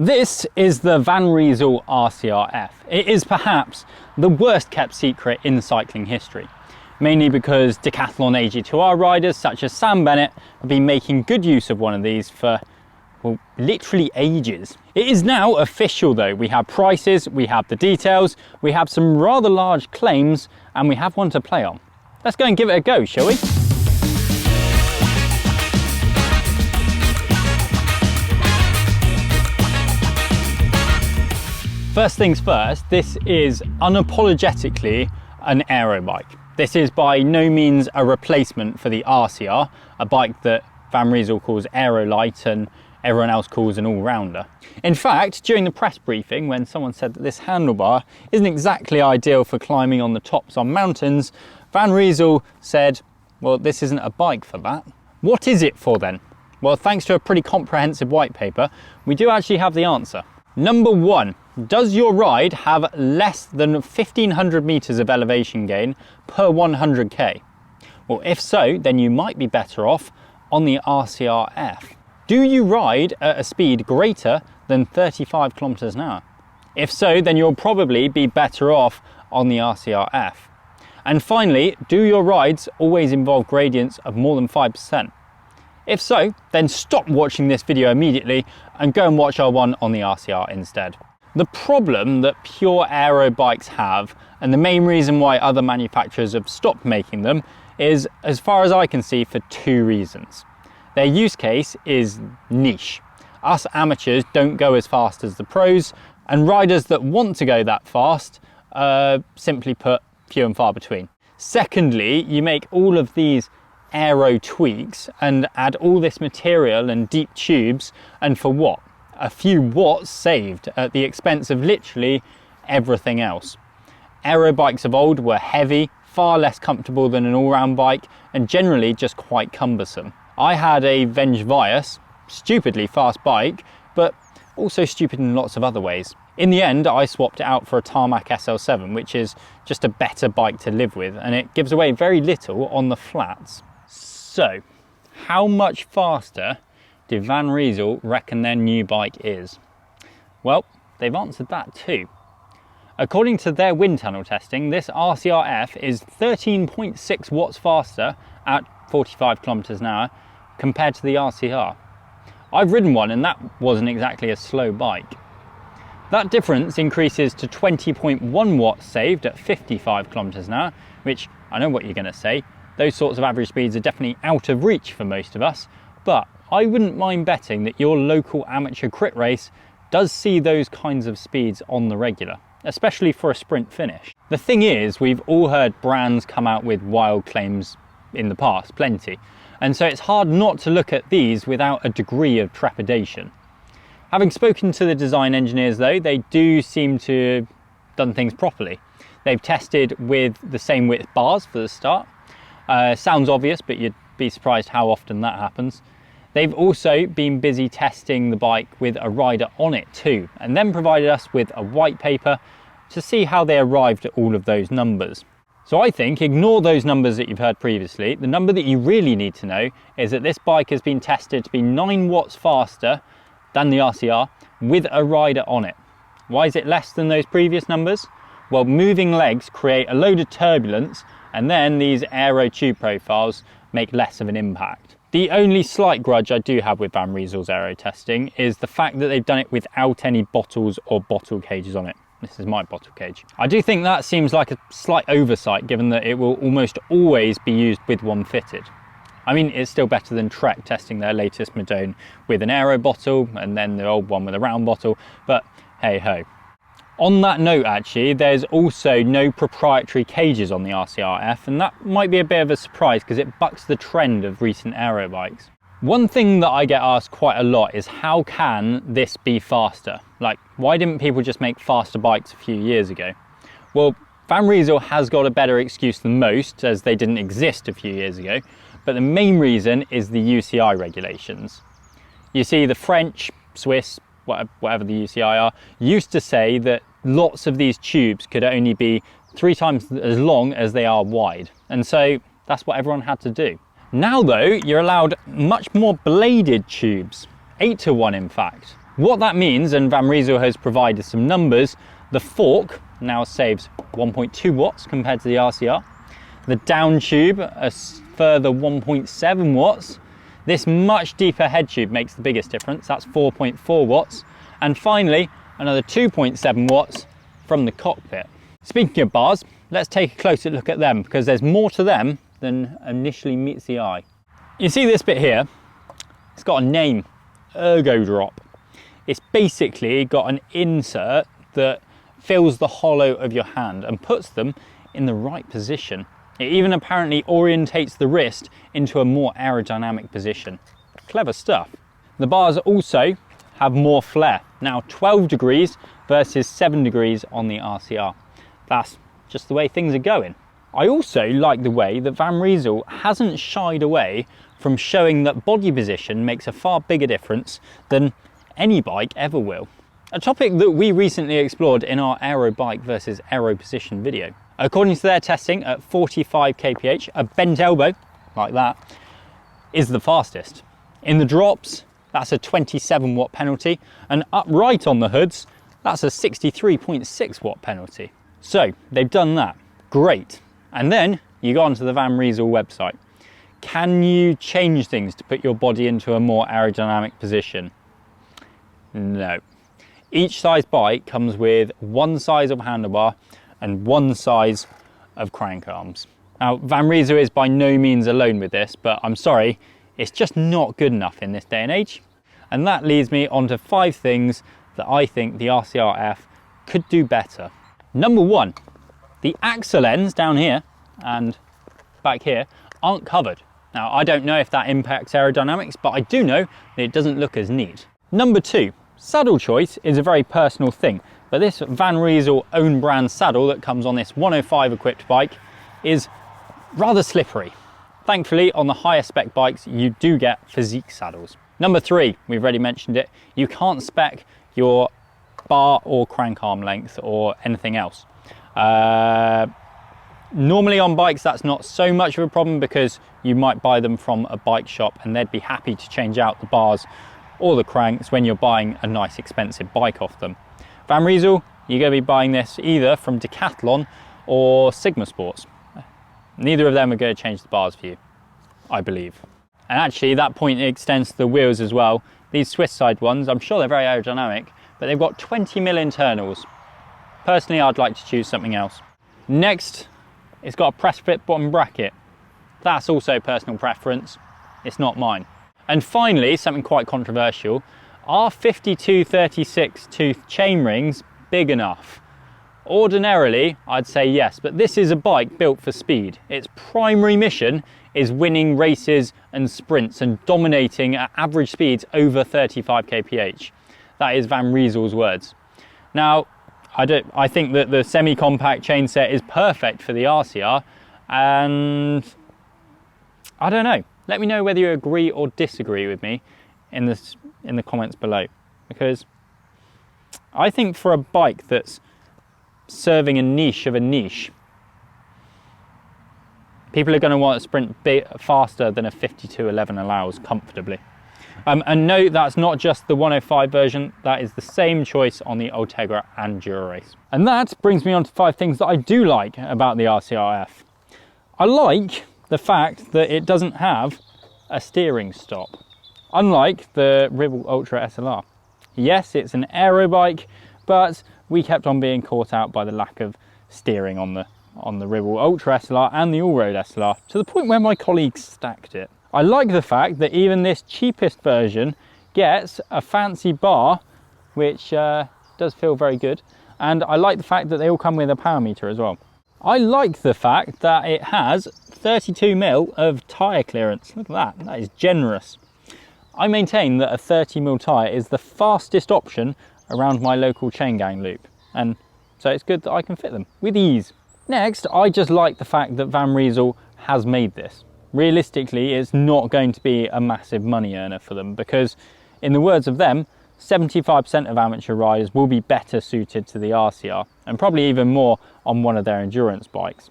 This is the Van Rysel RCR-F. It is perhaps the worst kept secret in cycling history, mainly because decathlon AG2R riders such as Sam Bennett have been making good use of one of these for, well, literally ages. It is now official though. We have prices, we have the details, we have some rather large claims, and we have one to play on. Let's go and give it a go, shall we? First things first, this is unapologetically an aero bike. This is by no means a replacement for the RCR, a bike that Van Rysel calls Aero Light and everyone else calls an all-rounder. In fact, during the press briefing, when someone said that this handlebar isn't exactly ideal for climbing on the tops on mountains, Van Rysel said, well, this isn't a bike for that. What is it for then? Well, thanks to a pretty comprehensive white paper, we do actually have the answer. Number one, does your ride have less than 1,500 meters of elevation gain per 100k? Well, if so, then you might be better off on the RCR-F. Do you ride at a speed greater than 35 kilometers an hour? If so, then you'll probably be better off on the RCR-F. And finally, do your rides always involve gradients of more than 5%? If so, then stop watching this video immediately and go and watch our one on the RCR instead. The problem that pure aero bikes have, and the main reason why other manufacturers have stopped making them, is, as far as I can see, for two reasons. Their use case is niche. Us amateurs don't go as fast as the pros, and riders that want to go that fast are, simply put, few and far between. Secondly, you make all of these aero tweaks and add all this material and deep tubes, and for what? A few watts saved at the expense of literally everything else. Aero bikes of old were heavy, far less comfortable than an all-round bike, and generally just quite cumbersome. I had a Vengvias, stupidly fast bike, but also stupid in lots of other ways. In the end, I swapped it out for a Tarmac SL7, which is just a better bike to live with, and it gives away very little on the flats. So, how much faster do Van Rysel reckon their new bike is? Well, they've answered that too. According to their wind tunnel testing, this RCR-F is 13.6 watts faster at 45 kilometers an hour compared to the RCR. I've ridden one and that wasn't exactly a slow bike. That difference increases to 20.1 watts saved at 55 kilometers an hour, which I know what you're going to say. Those sorts of average speeds are definitely out of reach for most of us, but I wouldn't mind betting that your local amateur crit race does see those kinds of speeds on the regular, especially for a sprint finish. The thing is, we've all heard brands come out with wild claims in the past, plenty, and so it's hard not to look at these without a degree of trepidation. Having spoken to the design engineers though, they do seem to have done things properly. They've tested with the same width bars for the start. Sounds obvious, but you'd be surprised how often that happens. They've also been busy testing the bike with a rider on it too, and then provided us with a white paper to see how they arrived at all of those numbers. So I think ignore those numbers that you've heard previously. The number that you really need to know is that this bike has been tested to be 9 watts faster than the RCR with a rider on it. Why is it less than those previous numbers? Well, moving legs create a load of turbulence, and then these aero tube profiles make less of an impact. The only slight grudge I do have with Van Riesel's aero testing is the fact that they've done it without any bottles or bottle cages on it. This is my bottle cage. I do think that seems like a slight oversight, given that it will almost always be used with one fitted. I mean, it's still better than Trek testing their latest Madone with an aero bottle and then the old one with a round bottle, but hey ho. On that note, actually, there's also no proprietary cages on the RCR-F, and that might be a bit of a surprise because it bucks the trend of recent aero bikes. One thing that I get asked quite a lot is how can this be faster? Like, why didn't people just make faster bikes a few years ago? Well, Van Rysel has got a better excuse than most, as they didn't exist a few years ago, but the main reason is the UCI regulations. You see, the French, Swiss, whatever the UCI are, used to say that lots of these tubes could only be 3 times as long as they are wide, and so that's what everyone had to do. Now though, you're allowed much more bladed tubes, 8 to 1 in fact, What that means, and Van Rysel has provided some numbers, the fork now saves 1.2 watts compared to the RCR. The down tube a further 1.7 watts. This much deeper head tube makes the biggest difference, that's 4.4 watts. And finally, another 2.7 watts from the cockpit. Speaking of bars, let's take a closer look at them because there's more to them than initially meets the eye. You see this bit here? It's got a name, ergo drop. It's basically got an insert that fills the hollow of your hand and puts them in the right position. It even apparently orientates the wrist into a more aerodynamic position. Clever stuff. The bars also have more flare, now 12 degrees versus 7 degrees on the RCR. That's just the way things are going. I also like the way that Van Rysel hasn't shied away from showing that body position makes a far bigger difference than any bike ever will. A topic that we recently explored in our aero bike versus aero position video. According to their testing, at 45 kph, a bent elbow, like that, is the fastest. In the drops, that's a 27 watt penalty, and upright on the hoods, that's a 63.6 watt penalty. So they've done that, great. And then you go onto the Van Rysel website. Can you change things to put your body into a more aerodynamic position? No. Each size bike comes with one size of handlebar and one size of crank arms. Now, Van Rysel is by no means alone with this, but I'm sorry, it's just not good enough in this day and age. And that leads me on to 5 things that I think the RCR-F could do better. Number 1, the axle ends down here and back here aren't covered. Now, I don't know if that impacts aerodynamics, but I do know that it doesn't look as neat. Number 2, saddle choice is a very personal thing, but this Van Rysel own brand saddle that comes on this 105 equipped bike is rather slippery. Thankfully, on the higher spec bikes, you do get physique saddles. Number 3, we've already mentioned it, you can't spec your bar or crank arm length or anything else. Normally on bikes, that's not so much of a problem because you might buy them from a bike shop and they'd be happy to change out the bars or the cranks when you're buying a nice expensive bike off them. Van Rysel, you're going to be buying this either from Decathlon or Sigma Sports. Neither of them are going to change the bars for you, I believe. And actually that point extends to the wheels as well. These Swiss side ones, I'm sure they're very aerodynamic, but they've got 20mm internals. Personally, I'd like to choose something else. Next, it's got a press fit bottom bracket. That's also personal preference, it's not mine. And finally, something quite controversial, are 5236 tooth chain rings big enough? Ordinarily, I'd say yes, but this is a bike built for speed. Its primary mission is winning races and sprints and dominating at average speeds over 35 kph. That is Van Riesel's words. Now, I think that the semi-compact chain set is perfect for the RCR, and I don't know. Let me know whether you agree or disagree with me in the comments below, because I think for a bike that's serving a niche of a niche, people are going to want to sprint faster than a 5211 allows comfortably. And no, that's not just the 105 version, that is the same choice on the Ultegra and Dura-Race. And that brings me on to 5 things that I do like about the RCR-F. I like the fact that it doesn't have a steering stop, unlike the Rysel Ultra SLR. Yes, it's an aero bike, but we kept on being caught out by the lack of steering on the Rysel Ultra SLR and the All-Road SLR, to the point where my colleagues stacked it. I like the fact that even this cheapest version gets a fancy bar, which does feel very good. And I like the fact that they all come with a power meter as well. I like the fact that it has 32mm of tyre clearance. Look at that is generous. I maintain that a 30mm tyre is the fastest option around my local chain gang loop. And so it's good that I can fit them with ease. Next, I just like the fact that Van Rysel has made this. Realistically, it's not going to be a massive money earner for them because, in the words of them, 75% of amateur riders will be better suited to the RCR and probably even more on one of their endurance bikes.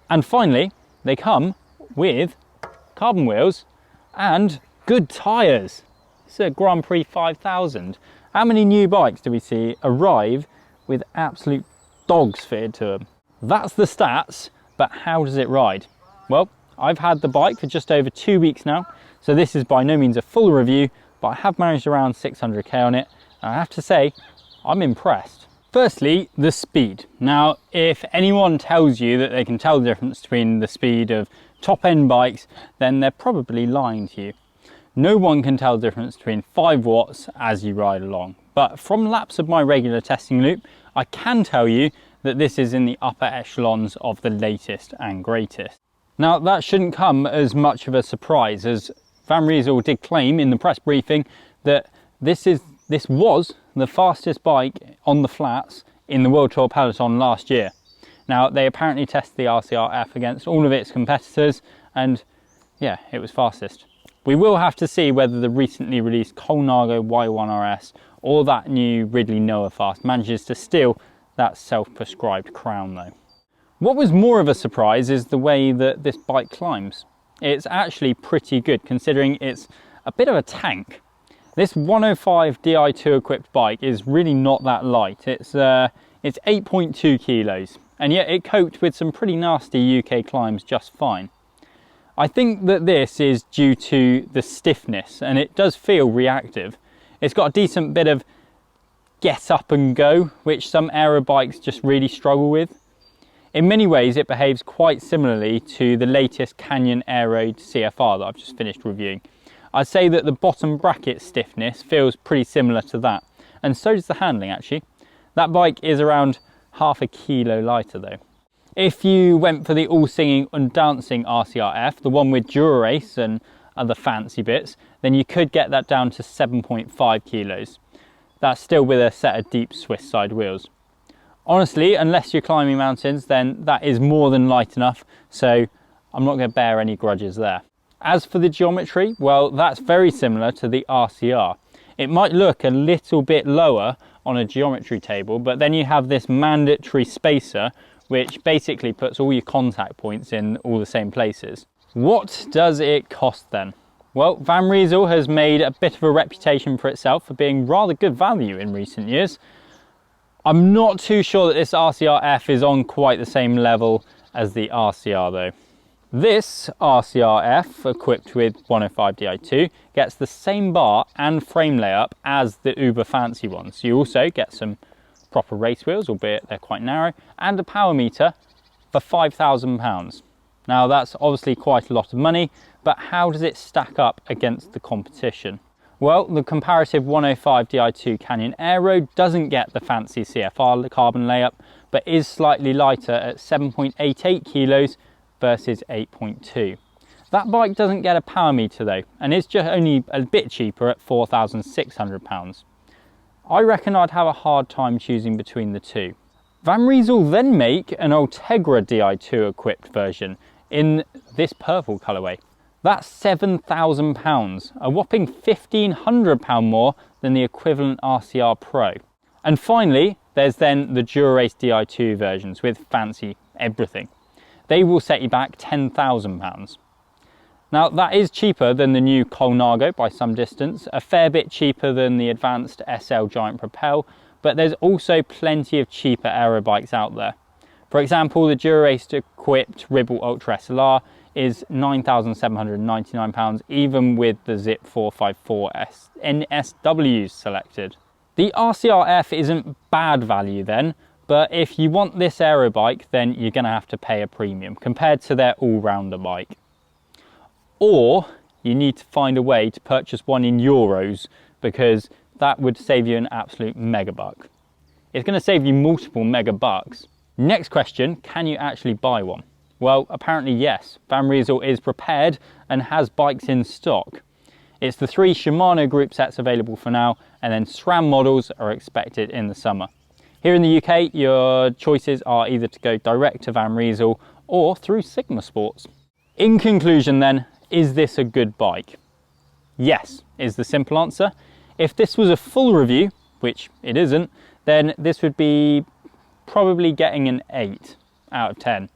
And finally, they come with carbon wheels and good tyres. It's a Grand Prix 5000 How many new bikes do we see arrive with absolute dogs fitted to them? That's the stats, but how does it ride? Well, I've had the bike for just over 2 weeks now, so this is by no means a full review, but I have managed around 600k on it, and I have to say, I'm impressed. Firstly, the speed. Now, if anyone tells you that they can tell the difference between the speed of top-end bikes, then they're probably lying to you. No one can tell the difference between 5 watts as you ride along. But from laps of my regular testing loop, I can tell you that this is in the upper echelons of the latest and greatest. Now, that shouldn't come as much of a surprise, as Van Rysel did claim in the press briefing that this was the fastest bike on the flats in the World Tour Peloton last year. Now, they apparently tested the RCR-F against all of its competitors, and yeah, it was fastest. We will have to see whether the recently released Colnago Y1RS or that new Ridley Noah Fast manages to steal that self-prescribed crown though. What was more of a surprise is the way that this bike climbs. It's actually pretty good considering it's a bit of a tank. This 105 Di2 equipped bike is really not that light. It's 8.2 kilos, and yet it coped with some pretty nasty UK climbs just fine. I think that this is due to the stiffness, and it does feel reactive. It's got a decent bit of get up and go, which some aero bikes just really struggle with. In many ways, it behaves quite similarly to the latest Canyon Aero CFR that I've just finished reviewing. I'd say that the bottom bracket stiffness feels pretty similar to that, and so does the handling actually. That bike is around half a kilo lighter though. If you went for the all-singing and dancing RCRF, the one with Dura-Race and other fancy bits, then you could get that down to 7.5 kilos. That's still with a set of deep Swiss side wheels. Honestly, unless you're climbing mountains, then that is more than light enough, so I'm not going to bear any grudges there. As for the geometry, well, that's very similar to the RCR. It might look a little bit lower on a geometry table, but then you have this mandatory spacer, which basically puts all your contact points in all the same places. What does it cost then? Well, Van Rysel has made a bit of a reputation for itself for being rather good value in recent years. I'm not too sure that this RCR-F is on quite the same level as the RCR though. This RCR-F, equipped with 105 Di2, gets the same bar and frame layup as the uber fancy ones. You also get some proper race wheels, albeit they're quite narrow, and a power meter for £5,000. Now that's obviously quite a lot of money, but how does it stack up against the competition? Well, the comparative 105 Di2 Canyon Aero doesn't get the fancy CFR carbon layup, but is slightly lighter at 7.88 kilos versus 8.2. That bike doesn't get a power meter though, and is just only a bit cheaper at £4,600. I reckon I'd have a hard time choosing between the two. Van Rysel then make an Ultegra Di2 equipped version in this purple colourway. That's £7,000, a whopping £1,500 more than the equivalent RCR Pro. And finally, there's then the Dura-Race Di2 versions with fancy everything. They will set you back £10,000. Now that is cheaper than the new Colnago by some distance, a fair bit cheaper than the advanced SL Giant Propel, but there's also plenty of cheaper aero bikes out there. For example, the Dura-Race equipped Rybble Ultra SLR is £9,799, even with the Zip 454 NSWs selected. The RCR-F isn't bad value then, but if you want this aero bike, then you're going to have to pay a premium compared to their all-rounder bike. Or you need to find a way to purchase one in euros, because that would save you an absolute mega buck. It's going to save you multiple mega bucks. Next question, can you actually buy one? Well, apparently yes. Van Rysel is prepared and has bikes in stock. It's the 3 Shimano group sets available for now, and then SRAM models are expected in the summer. Here in the UK, your choices are either to go direct to Van Rysel or through Sigma Sports. In conclusion then, is this a good bike? Yes, is the simple answer. If this was a full review, which it isn't, then this would be probably getting an 8 out of 10.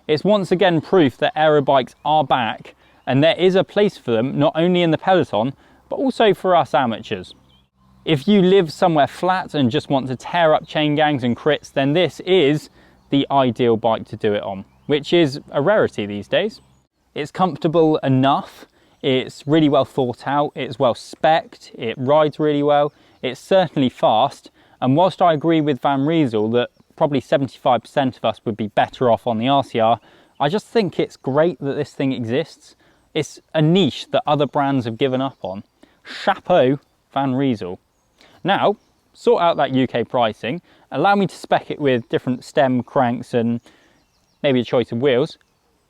It's once again proof that aero bikes are back, and there is a place for them not only in the peloton, but also for us amateurs. If you live somewhere flat and just want to tear up chain gangs and crits, then this is the ideal bike to do it on, which is a rarity these days. It's comfortable enough, it's really well thought out, it's well spec'd, it rides really well, it's certainly fast, and whilst I agree with Van Rysel that probably 75% of us would be better off on the RCR, I just think it's great that this thing exists. It's a niche that other brands have given up on. Chapeau Van Rysel. Now, sort out that UK pricing, allow me to spec it with different stem cranks and maybe a choice of wheels,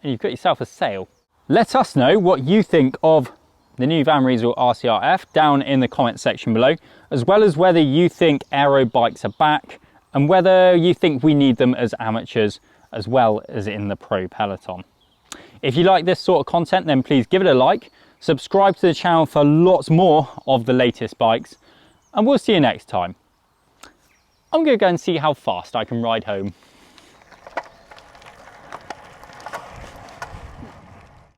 and you've got yourself a sale. Let us know what you think of the new Van Rysel RCR-F down in the comment section below, as well as whether you think aero bikes are back and whether you think we need them as amateurs as well as in the pro peloton. If you like this sort of content, then please give it a like, subscribe to the channel for lots more of the latest bikes, and we'll see you next time. I'm going to go and see how fast I can ride home.